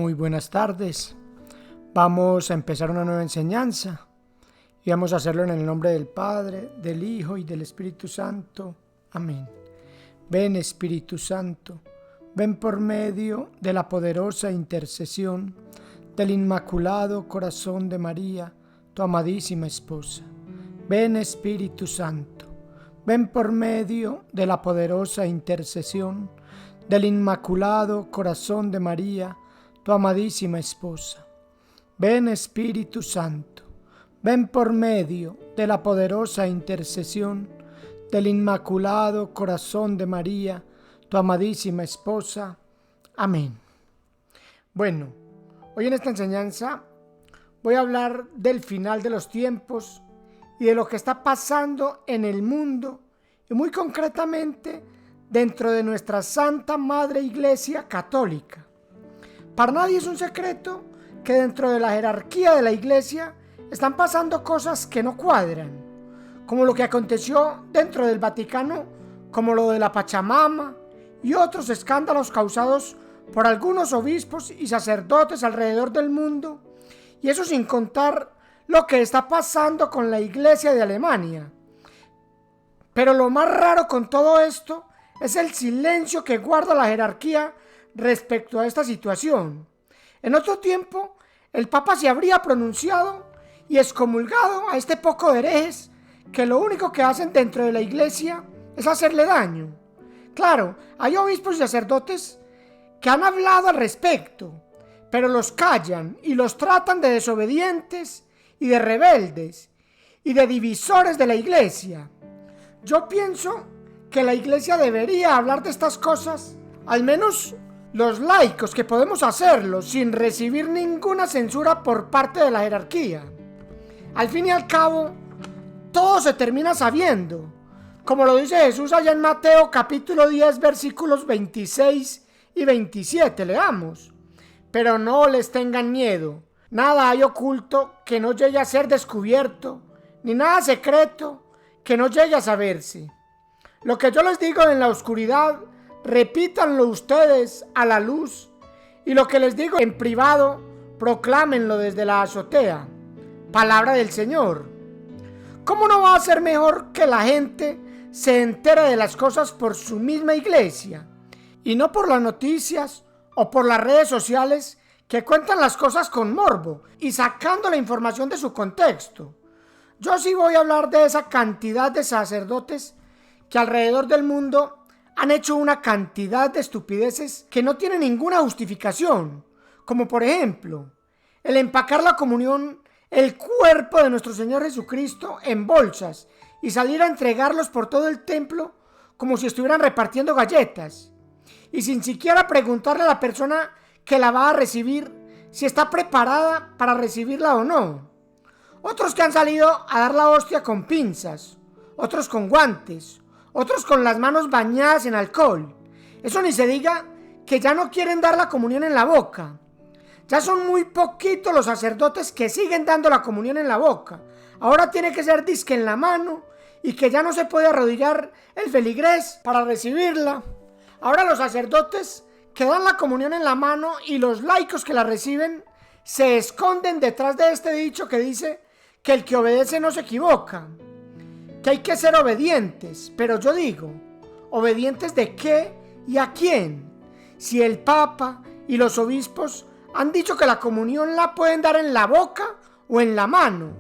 Muy buenas tardes. Vamos a empezar una nueva enseñanza y vamos a hacerlo en el nombre del Padre, del Hijo y del Espíritu Santo. Amén. Ven, Espíritu Santo, ven por medio de la poderosa intercesión del Inmaculado Corazón de María, tu amadísima esposa. Ven, Espíritu Santo, ven por medio de la poderosa intercesión del Inmaculado Corazón de María, tu amadísima esposa. Ven, Espíritu Santo, ven por medio de la poderosa intercesión del Inmaculado Corazón de María, tu amadísima esposa. Amén. Bueno, hoy en esta enseñanza voy a hablar del final de los tiempos y de lo que está pasando en el mundo y muy concretamente dentro de nuestra Santa Madre Iglesia Católica. Para nadie es un secreto que dentro de la jerarquía de la Iglesia están pasando cosas que no cuadran, como lo que aconteció dentro del Vaticano, como lo de la Pachamama y otros escándalos causados por algunos obispos y sacerdotes alrededor del mundo, y eso sin contar lo que está pasando con la Iglesia de Alemania. Pero lo más raro con todo esto es el silencio que guarda la jerarquía respecto a esta situación. En otro tiempo, el Papa se habría pronunciado y excomulgado a este poco de herejes que lo único que hacen dentro de la Iglesia es hacerle daño. Claro, hay obispos y sacerdotes que han hablado al respecto, pero los callan y los tratan de desobedientes y de rebeldes y de divisores de la Iglesia. Yo pienso que la Iglesia debería hablar de estas cosas, al menos los laicos que podemos hacerlo sin recibir ninguna censura por parte de la jerarquía. Al fin y al cabo, todo se termina sabiendo, como lo dice Jesús allá en Mateo capítulo 10 versículos 26 y 27, leamos. Pero no les tengan miedo, nada hay oculto que no llegue a ser descubierto, ni nada secreto que no llegue a saberse. Lo que yo les digo en la oscuridad, repítanlo ustedes a la luz, y lo que les digo en privado, proclámenlo desde la azotea. Palabra del Señor. ¿Cómo no va a ser mejor que la gente se entere de las cosas por su misma iglesia, y no por las noticias o por las redes sociales que cuentan las cosas con morbo y sacando la información de su contexto? Yo sí voy a hablar de esa cantidad de sacerdotes que alrededor del mundo han hecho una cantidad de estupideces que no tienen ninguna justificación, como por ejemplo, el empacar la comunión, el cuerpo de nuestro Señor Jesucristo en bolsas y salir a entregarlos por todo el templo como si estuvieran repartiendo galletas, y sin siquiera preguntarle a la persona que la va a recibir si está preparada para recibirla o no. Otros que han salido a dar la hostia con pinzas, otros con guantes, otros con las manos bañadas en alcohol. Eso ni se diga que ya no quieren dar la comunión en la boca. Ya son muy poquitos los sacerdotes que siguen dando la comunión en la boca. Ahora tiene que ser disque en la mano y que ya no se puede arrodillar el feligrés para recibirla. Ahora los sacerdotes que dan la comunión en la mano y los laicos que la reciben se esconden detrás de este dicho que dice que el que obedece no se equivoca, que hay que ser obedientes. Pero yo digo, ¿obedientes de qué y a quién? Si el Papa y los obispos han dicho que la comunión la pueden dar en la boca o en la mano.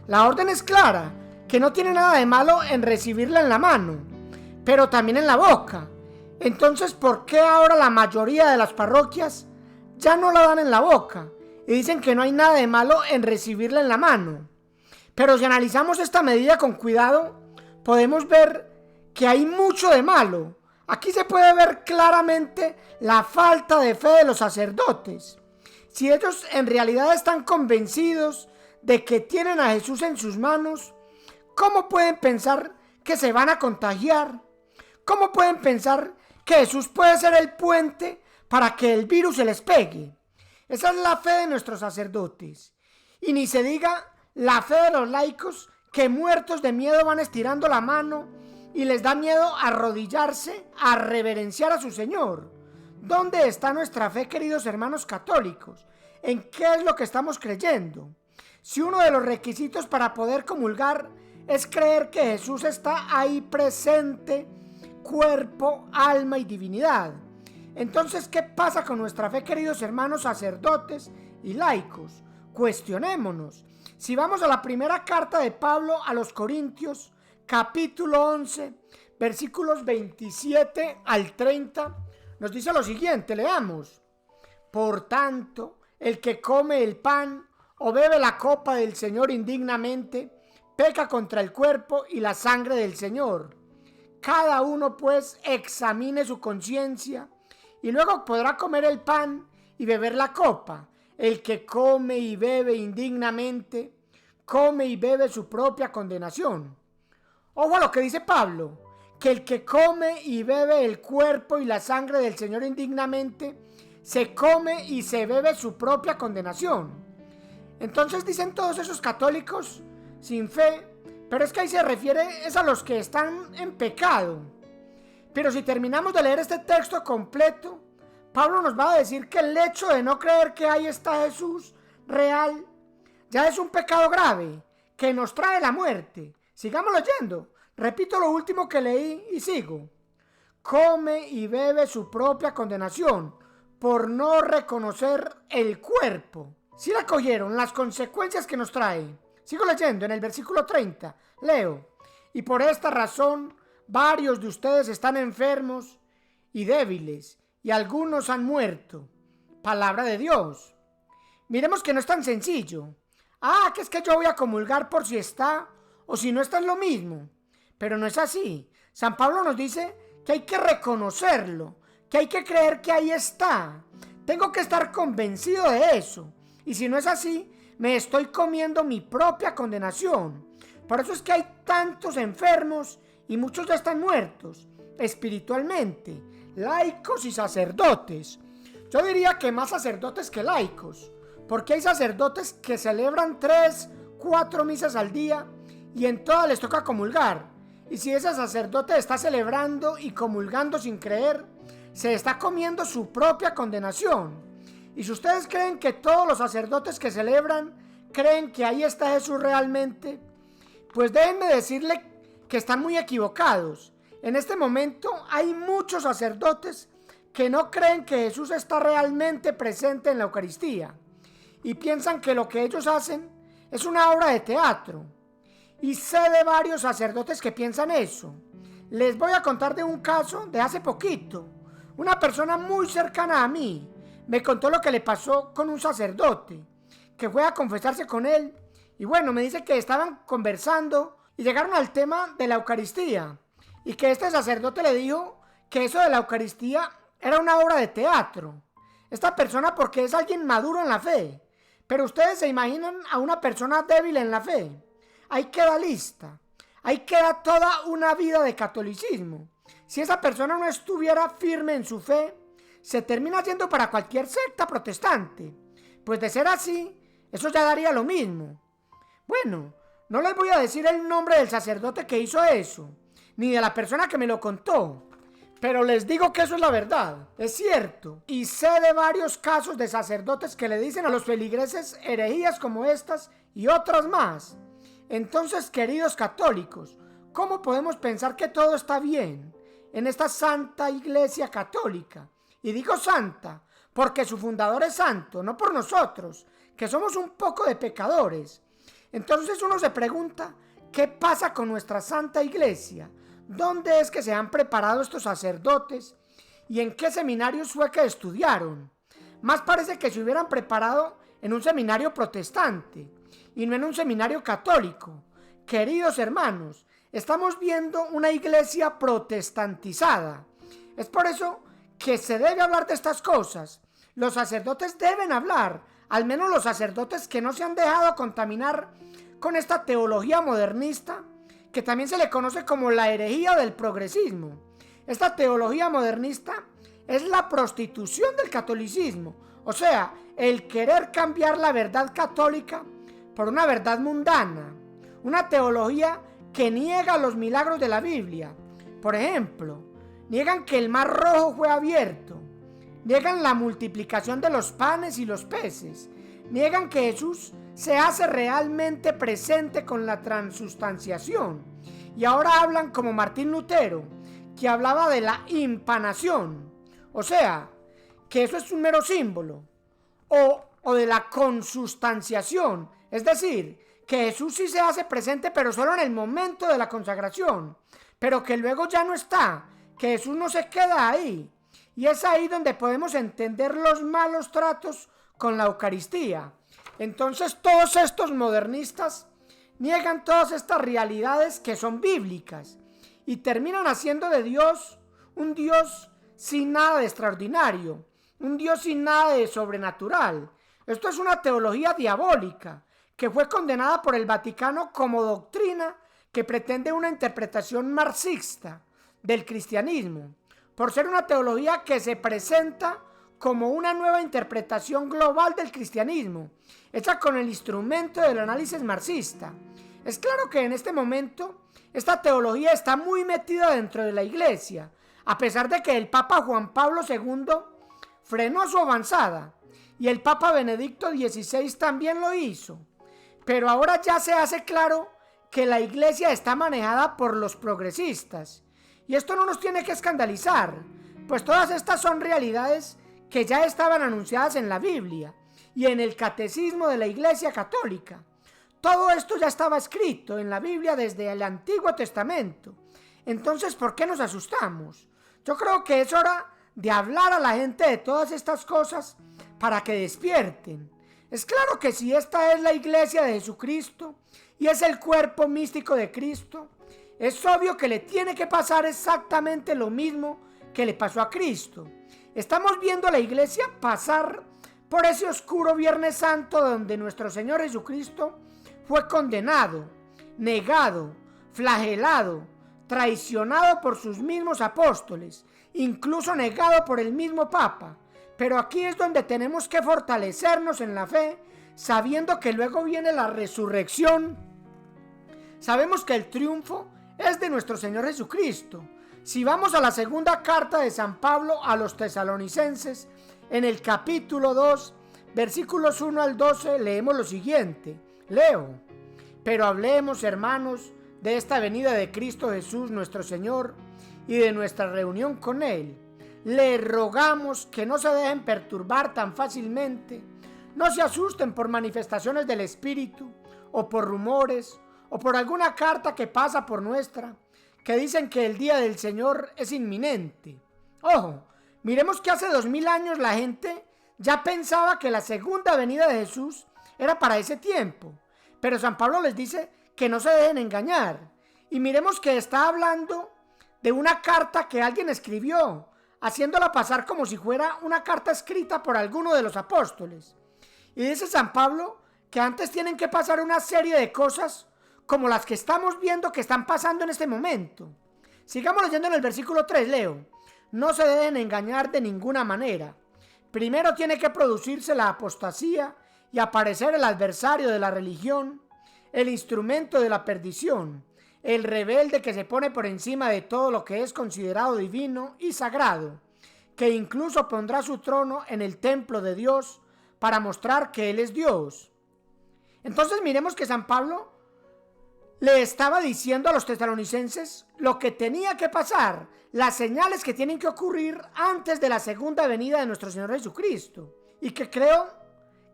La orden es clara, que no tiene nada de malo en recibirla en la mano, pero también en la boca. Entonces, ¿por qué ahora la mayoría de las parroquias ya no la dan en la boca y dicen que no hay nada de malo en recibirla en la mano? Pero si analizamos esta medida con cuidado, podemos ver que hay mucho de malo. Aquí se puede ver claramente la falta de fe de los sacerdotes. Si ellos en realidad están convencidos de que tienen a Jesús en sus manos, ¿cómo pueden pensar que se van a contagiar? ¿Cómo pueden pensar que Jesús puede ser el puente para que el virus se les pegue? Esa es la fe de nuestros sacerdotes. Y ni se diga la fe de los laicos que muertos de miedo van estirando la mano y les da miedo arrodillarse a reverenciar a su Señor. ¿Dónde está nuestra fe, queridos hermanos católicos? ¿En qué es lo que estamos creyendo? Si uno de los requisitos para poder comulgar es creer que Jesús está ahí presente, cuerpo, alma y divinidad, entonces, ¿qué pasa con nuestra fe, queridos hermanos sacerdotes y laicos? Cuestionémonos. Si vamos a la primera carta de Pablo a los Corintios, capítulo 11, versículos 27 al 30, nos dice lo siguiente, leamos. Por tanto, el que come el pan o bebe la copa del Señor indignamente, peca contra el cuerpo y la sangre del Señor. Cada uno, pues, examine su conciencia, y luego podrá comer el pan y beber la copa. El que come y bebe indignamente, come y bebe su propia condenación. Ojo a lo que dice Pablo, que el que come y bebe el cuerpo y la sangre del Señor indignamente, se come y se bebe su propia condenación. Entonces dicen todos esos católicos sin fe, pero es que ahí se refiere es a los que están en pecado. Pero si terminamos de leer este texto completo, Pablo nos va a decir que el hecho de no creer que ahí está Jesús real ya es un pecado grave que nos trae la muerte. Sigamos leyendo. Repito lo último que leí y sigo. Come y bebe su propia condenación por no reconocer el cuerpo. Si la cogieron las consecuencias que nos trae. Sigo leyendo en el versículo 30. Leo. Y por esta razón varios de ustedes están enfermos y débiles, y algunos han muerto. Palabra de Dios. Miremos que no es tan sencillo. Que es que yo voy a comulgar por si está o si no está es lo mismo. Pero no es así. San Pablo nos dice que hay que reconocerlo, que hay que creer que ahí está. Tengo que estar convencido de eso. Y si no es así, me estoy comiendo mi propia condenación. Por eso es que hay tantos enfermos y muchos ya están muertos espiritualmente, laicos y sacerdotes. Yo diría que más sacerdotes que laicos, porque hay sacerdotes que celebran 3, 4 misas al día y en todas les toca comulgar. Y si ese sacerdote está celebrando y comulgando sin creer, se está comiendo su propia condenación. Y si ustedes creen que todos los sacerdotes que celebran creen que ahí está Jesús realmente, pues déjenme decirle que están muy equivocados. En este momento hay muchos sacerdotes que no creen que Jesús está realmente presente en la Eucaristía y piensan que lo que ellos hacen es una obra de teatro. Y sé de varios sacerdotes que piensan eso. Les voy a contar de un caso de hace poquito. Una persona muy cercana a mí me contó lo que le pasó con un sacerdote que fue a confesarse con él. Y bueno, me dice que estaban conversando y llegaron al tema de la Eucaristía y que este sacerdote le dijo que eso de la Eucaristía era una obra de teatro. Esta persona porque es alguien maduro en la fe, pero ustedes se imaginan a una persona débil en la fe. Ahí queda lista, ahí queda toda una vida de catolicismo. Si esa persona no estuviera firme en su fe, se termina yendo para cualquier secta protestante. Pues de ser así, eso ya daría lo mismo. Bueno, no les voy a decir el nombre del sacerdote que hizo eso, ni de la persona que me lo contó, pero les digo que eso es la verdad, es cierto. Y sé de varios casos de sacerdotes que le dicen a los feligreses herejías como estas y otras más. Entonces, queridos católicos, ¿cómo podemos pensar que todo está bien en esta santa iglesia católica? Y digo santa porque su fundador es santo, no por nosotros, que somos un poco de pecadores. Entonces uno se pregunta, ¿qué pasa con nuestra santa iglesia? ¿Dónde es que se han preparado estos sacerdotes? ¿Y en qué seminarios fue que estudiaron? Más parece que se hubieran preparado en un seminario protestante y no en un seminario católico. Queridos hermanos, estamos viendo una iglesia protestantizada. Es por eso que se debe hablar de estas cosas. Los sacerdotes deben hablar, al menos los sacerdotes que no se han dejado contaminar con esta teología modernista, que también se le conoce como la herejía del progresismo. Esta teología modernista es la prostitución del catolicismo, o sea, el querer cambiar la verdad católica por una verdad mundana, una teología que niega los milagros de la Biblia. Por ejemplo, niegan que el mar rojo fue abierto, niegan la multiplicación de los panes y los peces, niegan que Jesús se hace realmente presente con la transustanciación. Y ahora hablan como Martín Lutero, que hablaba de la impanación, o sea, que eso es un mero símbolo, o de la consustanciación, es decir, que Jesús sí se hace presente, pero solo en el momento de la consagración, pero que luego ya no está, que Jesús no se queda ahí. Y es ahí donde podemos entender los malos tratos con la Eucaristía. Entonces todos estos modernistas niegan todas estas realidades que son bíblicas y terminan haciendo de Dios un Dios sin nada de extraordinario, un Dios sin nada de sobrenatural. Esto es una teología diabólica que fue condenada por el Vaticano como doctrina que pretende una interpretación marxista del cristianismo, por ser una teología que se presenta como una nueva interpretación global del cristianismo, hecha con el instrumento del análisis marxista. Es claro que en este momento esta teología está muy metida dentro de la Iglesia, a pesar de que el Papa Juan Pablo II frenó su avanzada y el Papa Benedicto XVI también lo hizo. Pero ahora ya se hace claro que la Iglesia está manejada por los progresistas. Y esto no nos tiene que escandalizar, pues todas estas son realidades que ya estaban anunciadas en la Biblia y en el Catecismo de la Iglesia Católica. Todo esto ya estaba escrito en la Biblia desde el Antiguo Testamento. Entonces, ¿por qué nos asustamos? Yo creo que es hora de hablar a la gente de todas estas cosas para que despierten. Es claro que si esta es la Iglesia de Jesucristo y es el cuerpo místico de Cristo, es obvio que le tiene que pasar exactamente lo mismo que le pasó a Cristo. Estamos viendo a la Iglesia pasar por ese oscuro Viernes Santo donde nuestro Señor Jesucristo fue condenado, negado, flagelado, traicionado por sus mismos apóstoles, incluso negado por el mismo Papa. Pero aquí es donde tenemos que fortalecernos en la fe, sabiendo que luego viene la resurrección. Sabemos que el triunfo es de nuestro Señor Jesucristo. Si vamos a la segunda carta de San Pablo a los tesalonicenses, en el capítulo 2, versículos 1 al 12, leemos lo siguiente. Leo: pero hablemos, hermanos, de esta venida de Cristo Jesús nuestro Señor y de nuestra reunión con Él. Le rogamos que no se dejen perturbar tan fácilmente, no se asusten por manifestaciones del Espíritu, o por rumores, o por alguna carta que pasa por nuestra, que dicen que el día del Señor es inminente. Ojo, miremos que hace 2000 años la gente ya pensaba que la segunda venida de Jesús era para ese tiempo, pero San Pablo les dice que no se dejen engañar. Y miremos que está hablando de una carta que alguien escribió, haciéndola pasar como si fuera una carta escrita por alguno de los apóstoles. Y dice San Pablo que antes tienen que pasar una serie de cosas como las que estamos viendo que están pasando en este momento. Sigamos leyendo en el versículo 3, leo: no se deben engañar de ninguna manera. Primero tiene que producirse la apostasía y aparecer el adversario de la religión, el instrumento de la perdición, el rebelde que se pone por encima de todo lo que es considerado divino y sagrado, que incluso pondrá su trono en el templo de Dios para mostrar que Él es Dios. Entonces miremos que San Pablo le estaba diciendo a los tesalonicenses lo que tenía que pasar, las señales que tienen que ocurrir antes de la segunda venida de nuestro Señor Jesucristo, y que creo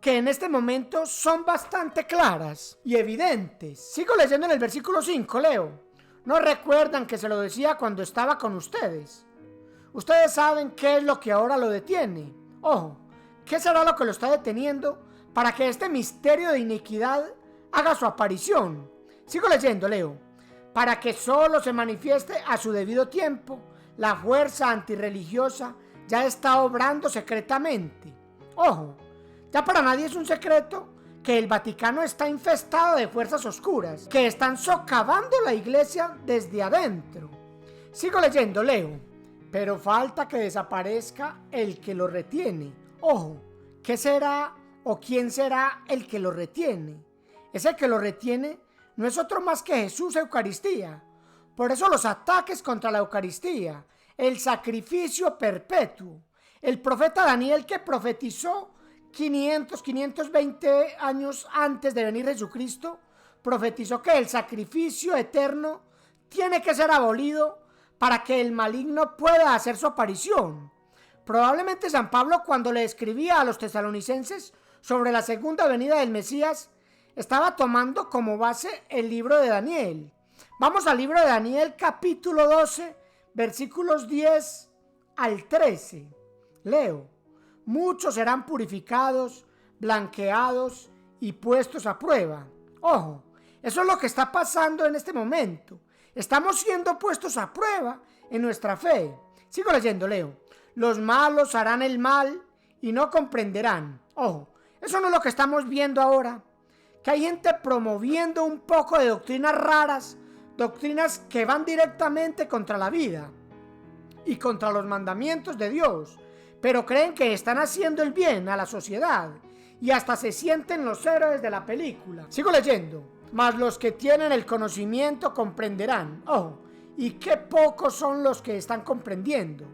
que en este momento son bastante claras y evidentes. Sigo leyendo en el versículo 5, leo: ¿no recuerdan que se lo decía cuando estaba con ustedes? Ustedes saben qué es lo que ahora lo detiene. Ojo, ¿qué será lo que lo está deteniendo para que este misterio de iniquidad haga su aparición? Sigo leyendo, leo: para que solo se manifieste a su debido tiempo, la fuerza antirreligiosa ya está obrando secretamente. Ojo, ya para nadie es un secreto que el Vaticano está infestado de fuerzas oscuras que están socavando la Iglesia desde adentro. Sigo leyendo, leo: pero falta que desaparezca el que lo retiene. Ojo, ¿qué será o quién será el que lo retiene? Ese que lo retiene no es otro más que Jesús Eucaristía. Por eso los ataques contra la Eucaristía, el sacrificio perpetuo, El profeta Daniel, que profetizó 520 años antes de venir Jesucristo, profetizó que el sacrificio eterno tiene que ser abolido para que el maligno pueda hacer su aparición. Probablemente San Pablo, cuando le escribía a los tesalonicenses sobre la segunda venida del Mesías, estaba tomando como base el libro de Daniel. Vamos al libro de Daniel, capítulo 12, versículos 10 al 13. Leo: muchos serán purificados, blanqueados y puestos a prueba. Ojo, eso es lo que está pasando en este momento. Estamos siendo puestos a prueba en nuestra fe. Sigo leyendo, leo: los malos harán el mal y no comprenderán. Ojo, eso no es lo que estamos viendo ahora. Que hay gente promoviendo un poco de doctrinas raras, doctrinas que van directamente contra la vida y contra los mandamientos de Dios, pero creen que están haciendo el bien a la sociedad y hasta se sienten los héroes de la película. Sigo leyendo: mas los que tienen el conocimiento comprenderán. Ojo, y qué pocos son los que están comprendiendo.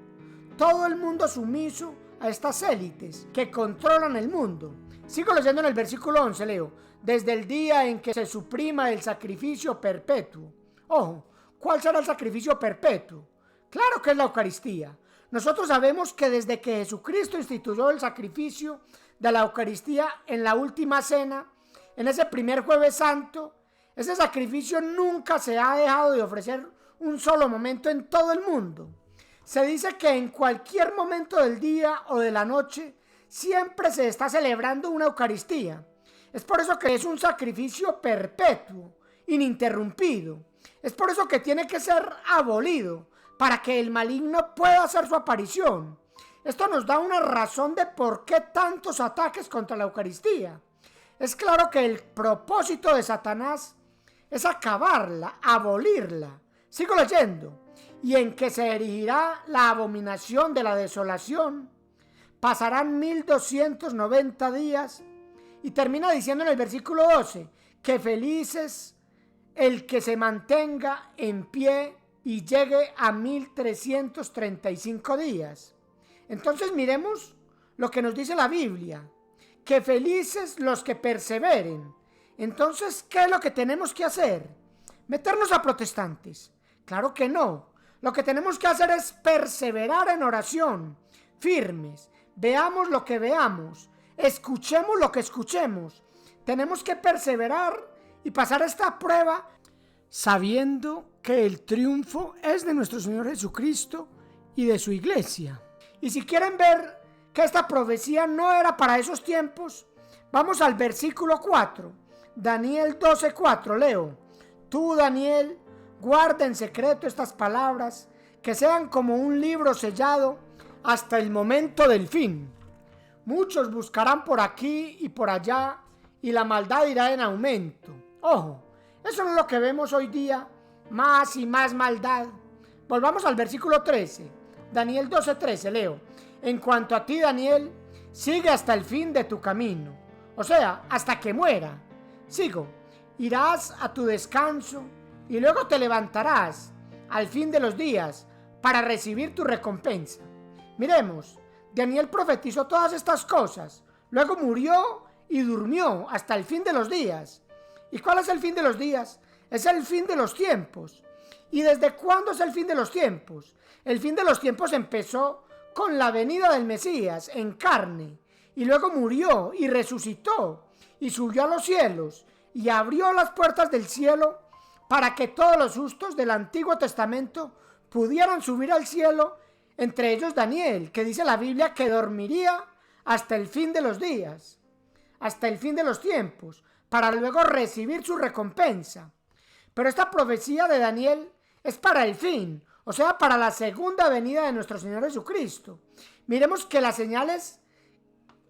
Todo el mundo sumiso a estas élites que controlan el mundo. Sigo leyendo en el versículo 11, leo: desde el día en que se suprima el sacrificio perpetuo. Ojo, ¿cuál será el sacrificio perpetuo? Claro que es la Eucaristía. Nosotros sabemos que desde que Jesucristo instituyó el sacrificio de la Eucaristía en la última cena, en ese primer jueves santo, ese sacrificio nunca se ha dejado de ofrecer un solo momento en todo el mundo. Se dice que en cualquier momento del día o de la noche siempre se está celebrando una Eucaristía. Es por eso que es un sacrificio perpetuo, ininterrumpido. Es por eso que tiene que ser abolido, para que el maligno pueda hacer su aparición. Esto nos da una razón de por qué tantos ataques contra la Eucaristía. Es claro que el propósito de Satanás es acabarla, abolirla. Sigo leyendo: y en que se erigirá la abominación de la desolación. Pasarán 1290 días. Y termina diciendo en el versículo 12, que felices el que se mantenga en pie y llegue a 1335 días. Entonces miremos lo que nos dice la Biblia: que felices los que perseveren. Entonces, ¿qué es lo que tenemos que hacer? ¿Meternos a protestantes? Claro que no. Lo que tenemos que hacer es perseverar en oración, firmes. Veamos lo que veamos, escuchemos lo que escuchemos. Tenemos que perseverar y pasar esta prueba sabiendo que el triunfo es de nuestro Señor Jesucristo y de su iglesia. Y si quieren ver que esta profecía no era para esos tiempos, vamos al versículo 4, Daniel 12:4, leo: tú, Daniel, guarda en secreto estas palabras, que sean como un libro sellado hasta el momento del fin. Muchos buscarán por aquí y por allá, y la maldad irá en aumento. Ojo, eso no es lo que vemos hoy día, más y más maldad. Volvamos al versículo 13, Daniel 12:13, leo: en cuanto a ti, Daniel, sigue hasta el fin de tu camino, o sea, hasta que muera. Sigo: irás a tu descanso y luego te levantarás al fin de los días para recibir tu recompensa. Miremos, Daniel profetizó todas estas cosas, luego murió y durmió hasta el fin de los días. ¿Y cuál es el fin de los días? Es el fin de los tiempos. ¿Y desde cuándo es el fin de los tiempos? El fin de los tiempos empezó con la venida del Mesías en carne, y luego murió y resucitó y subió a los cielos y abrió las puertas del cielo para que todos los justos del Antiguo Testamento pudieran subir al cielo, entre ellos Daniel, que dice la Biblia que dormiría hasta el fin de los días, hasta el fin de los tiempos, para luego recibir su recompensa. Pero esta profecía de Daniel es para el fin, o sea, para la segunda venida de nuestro Señor Jesucristo. Miremos que las señales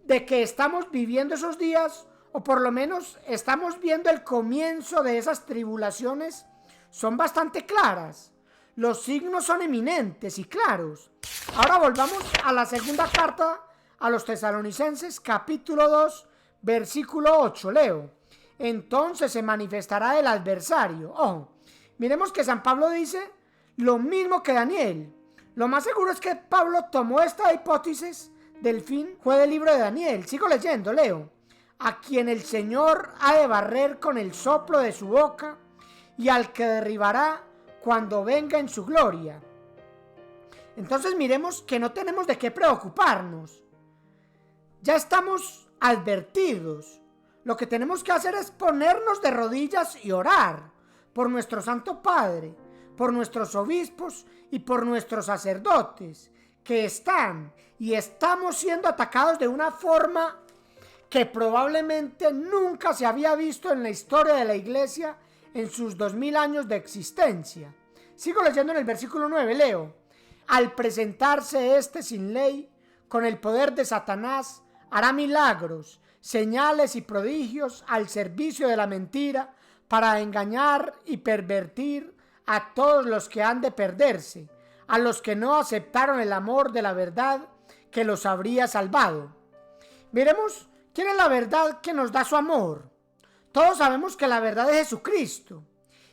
de que estamos viviendo esos días, o por lo menos estamos viendo el comienzo de esas tribulaciones, son bastante claras. Los signos son eminentes y claros. Ahora volvamos a la segunda carta a los tesalonicenses, capítulo 2, versículo 8, leo: entonces se manifestará el adversario. Ojo, miremos que San Pablo dice lo mismo que Daniel. Lo más seguro es que Pablo tomó esta hipótesis del fin fue del libro de Daniel. Sigo leyendo, leo. A quien el Señor ha de barrer con el soplo de su boca y al que derribará cuando venga en su gloria. Entonces miremos que no tenemos de qué preocuparnos. Ya estamos advertidos. Lo que tenemos que hacer es ponernos de rodillas y orar por nuestro Santo Padre, por nuestros obispos y por nuestros sacerdotes, que están y estamos siendo atacados de una forma que probablemente nunca se había visto en la historia de la Iglesia en sus 2000 años de existencia. Sigo leyendo en el versículo 9, leo. Al presentarse sin ley, con el poder de Satanás, hará milagros, señales y prodigios al servicio de la mentira, para engañar y pervertir a todos los que han de perderse, a los que no aceptaron el amor de la verdad que los habría salvado. Miremos quién es la verdad que nos da su amor. Todos sabemos que la verdad es Jesucristo.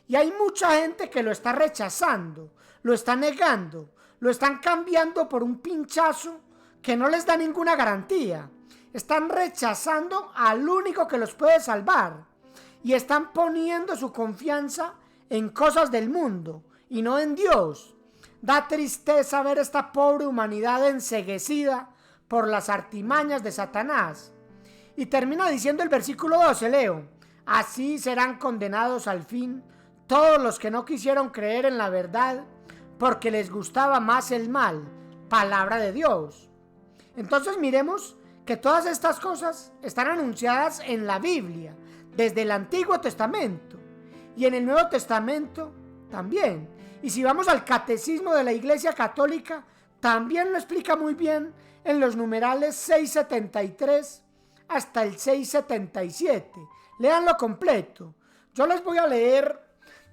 Y hay mucha gente que lo está rechazando, lo está negando, lo están cambiando por un pinchazo que no les da ninguna garantía. Están rechazando al único que los puede salvar. Y están poniendo su confianza en cosas del mundo y no en Dios. Da tristeza ver esta pobre humanidad enceguecida por las artimañas de Satanás. Y termina diciendo el versículo 12, leo. Así serán condenados al fin todos los que no quisieron creer en la verdad porque les gustaba más el mal. Palabra de Dios. Entonces miremos que todas estas cosas están anunciadas en la Biblia, desde el Antiguo Testamento y en el Nuevo Testamento también. Y si vamos al Catecismo de la Iglesia Católica, también lo explica muy bien en los numerales 673 hasta el 677. Léanlo completo. Yo les voy a leer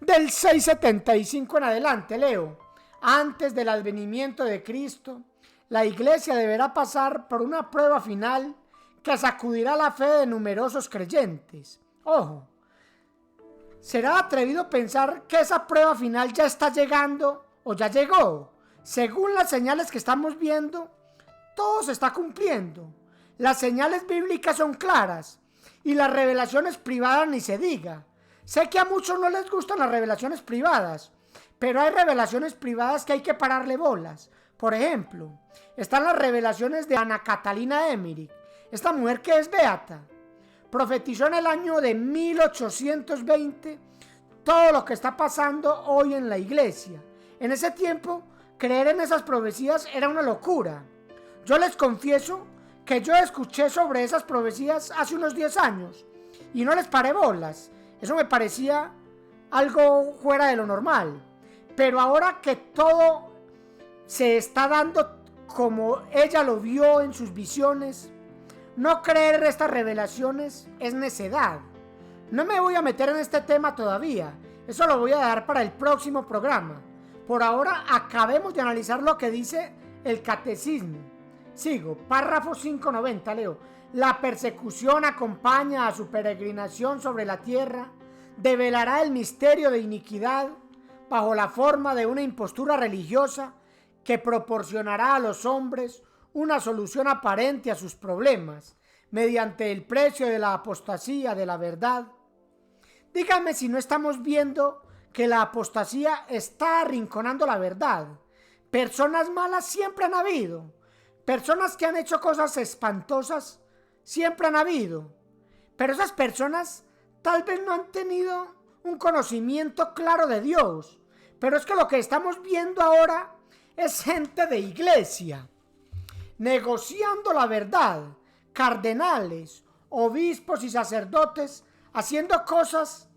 del 675 en adelante. Leo. Antes del advenimiento de Cristo, la Iglesia deberá pasar por una prueba final que sacudirá la fe de numerosos creyentes. Ojo, será atrevido pensar que esa prueba final ya está llegando o ya llegó. Según las señales que estamos viendo, todo se está cumpliendo. Las señales bíblicas son claras y las revelaciones privadas ni se diga. Sé que a muchos no les gustan las revelaciones privadas, pero hay revelaciones privadas que hay que pararle bolas. Por ejemplo, están las revelaciones de Ana Catalina Emmerich, esta mujer que es beata. Profetizó en el año de 1820 todo lo que está pasando hoy en la iglesia. En ese tiempo, creer en esas profecías era una locura. Yo les confieso que yo escuché sobre esas profecías hace unos 10 años y no les paré bolas. Eso me parecía algo fuera de lo normal. Pero ahora que todo se está dando como ella lo vio en sus visiones, no creer estas revelaciones es necedad. No me voy a meter en este tema todavía, eso lo voy a dejar para el próximo programa. Por ahora acabemos de analizar lo que dice el Catecismo. Sigo, párrafo 590, leo. La persecución acompaña a su peregrinación sobre la tierra, develará el misterio de iniquidad bajo la forma de una impostura religiosa que proporcionará a los hombres una solución aparente a sus problemas mediante el precio de la apostasía de la verdad. Díganme si no estamos viendo que la apostasía está arrinconando la verdad. Personas malas siempre han habido. Personas que han hecho cosas espantosas siempre han habido. Pero esas personas tal vez no han tenido un conocimiento claro de Dios. Pero es que lo que estamos viendo ahora es gente de iglesia negociando la verdad, cardenales, obispos y sacerdotes haciendo cosas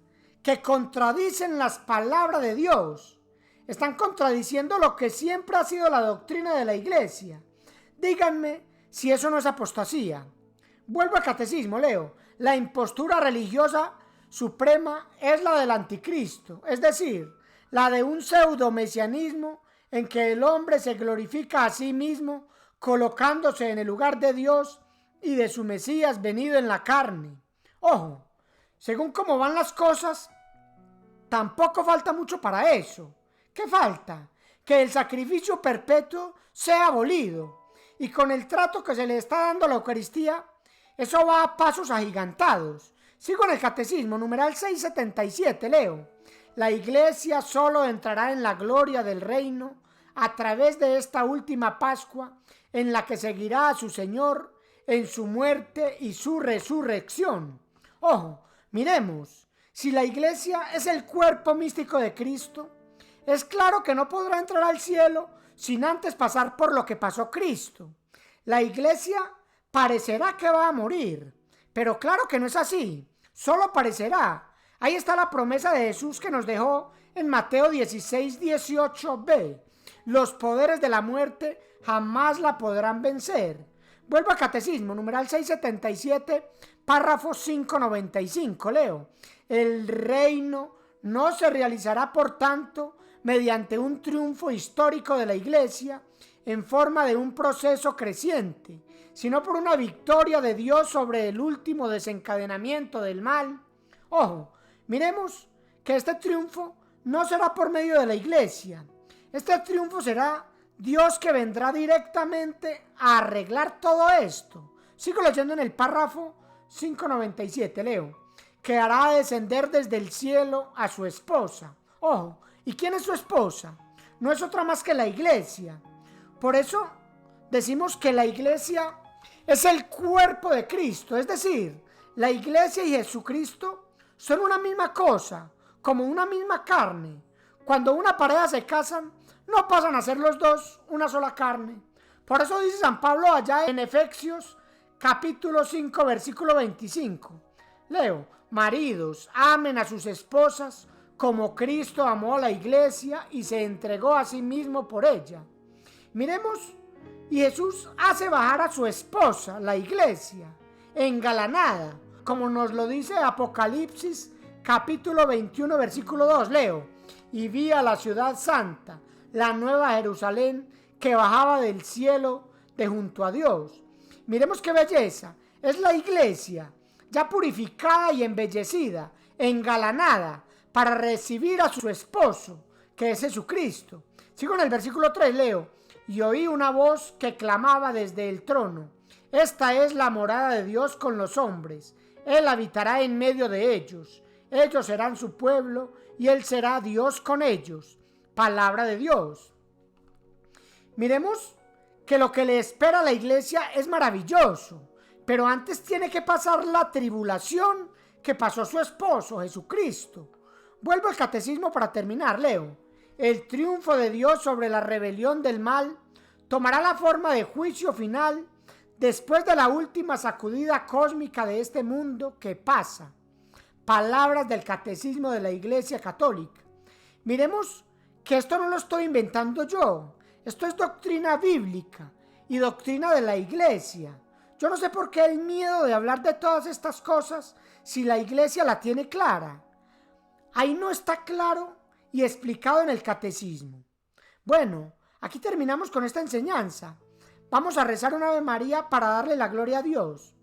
que contradicen las palabras de Dios. Están contradiciendo lo que siempre ha sido la doctrina de la iglesia. Díganme si eso no es apostasía. Vuelvo al Catecismo, leo. La impostura religiosa suprema es la del anticristo, es decir, la de un pseudo-mesianismo en que el hombre se glorifica a sí mismo colocándose en el lugar de Dios y de su Mesías venido en la carne. Ojo, según cómo van las cosas, tampoco falta mucho para eso. ¿Qué falta? que el sacrificio perpetuo sea abolido. Y con el trato que se le está dando a la Eucaristía, eso va a pasos agigantados. Sigo en el Catecismo, numeral 677, leo: la Iglesia solo entrará en la gloria del reino a través de esta última Pascua, en la que seguirá a su Señor en su muerte y su resurrección. Ojo, miremos, si la Iglesia es el cuerpo místico de Cristo, es claro que no podrá entrar al cielo sin antes pasar por lo que pasó Cristo. La Iglesia parecerá que va a morir, pero claro que no es así, solo parecerá. Ahí está la promesa de Jesús que nos dejó en Mateo 16, 18b. Los poderes de la muerte jamás la podrán vencer. Vuelvo al Catecismo, numeral 677, párrafo 595, leo: el reino no se realizará, por tanto, mediante un triunfo histórico de la Iglesia en forma de un proceso creciente, sino por una victoria de Dios sobre el último desencadenamiento del mal. Ojo, miremos que este triunfo no será por medio de la Iglesia. Este triunfo será Dios, que vendrá directamente a arreglar todo esto. Sigo leyendo en el párrafo 597, leo: que hará descender desde el cielo a su esposa. Ojo, ¿y quién es su esposa? No es otra más que la Iglesia. Por eso decimos que la Iglesia es el cuerpo de Cristo, es decir, la Iglesia y Jesucristo son una misma cosa, como una misma carne. Cuando una pareja se casan, no pasan a ser los dos una sola carne. Por eso dice San Pablo allá en Efesios capítulo 5, versículo 25. Leo: maridos, amen a sus esposas como Cristo amó a la Iglesia y se entregó a sí mismo por ella. Miremos, y Jesús hace bajar a su esposa, la Iglesia, engalanada, como nos lo dice Apocalipsis capítulo 21, versículo 2, leo: y vi a la ciudad santa, la nueva Jerusalén, que bajaba del cielo de junto a Dios. Miremos qué belleza, es la Iglesia, ya purificada y embellecida, engalanada, para recibir a su esposo, que es Jesucristo. Sigo en el versículo 3, leo: y oí una voz que clamaba desde el trono: esta es la morada de Dios con los hombres, Él habitará en medio de ellos. Ellos serán su pueblo y Él será Dios con ellos. Palabra de Dios. Miremos que lo que le espera a la Iglesia es maravilloso, pero antes tiene que pasar la tribulación que pasó su esposo, Jesucristo. Vuelvo al Catecismo para terminar, leo: el triunfo de Dios sobre la rebelión del mal tomará la forma de juicio final después de la última sacudida cósmica de este mundo que pasa. Palabras del Catecismo de la Iglesia Católica. Miremos que esto no lo estoy inventando yo. Esto es doctrina bíblica y doctrina de la Iglesia. Yo no sé por qué el miedo de hablar de todas estas cosas si la Iglesia la tiene clara. Ahí no está claro y explicado en el Catecismo. Bueno, aquí terminamos con esta enseñanza. Vamos a rezar una Ave María para darle la gloria a Dios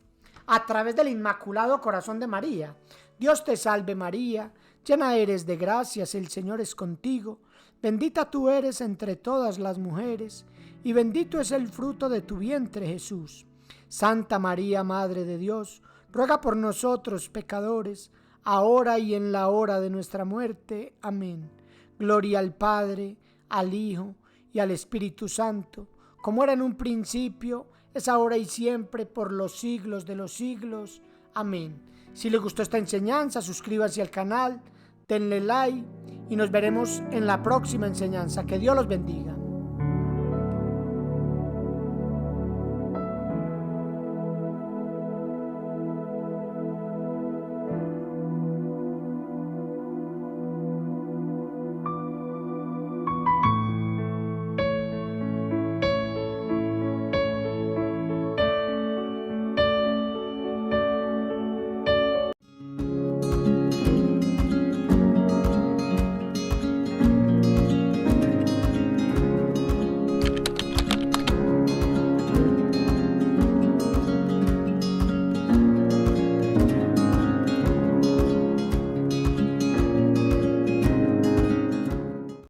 a través del Inmaculado Corazón de María. Dios te salve María, llena eres de gracias, el Señor es contigo. Bendita tú eres entre todas las mujeres, y bendito es el fruto de tu vientre, Jesús. Santa María, Madre de Dios, ruega por nosotros pecadores, ahora y en la hora de nuestra muerte. Amén. Gloria al Padre, al Hijo y al Espíritu Santo, como era en un principio, es ahora y siempre, por los siglos de los siglos. Amén. Si les gustó esta enseñanza, suscríbanse al canal, denle like y nos veremos en la próxima enseñanza. Que Dios los bendiga.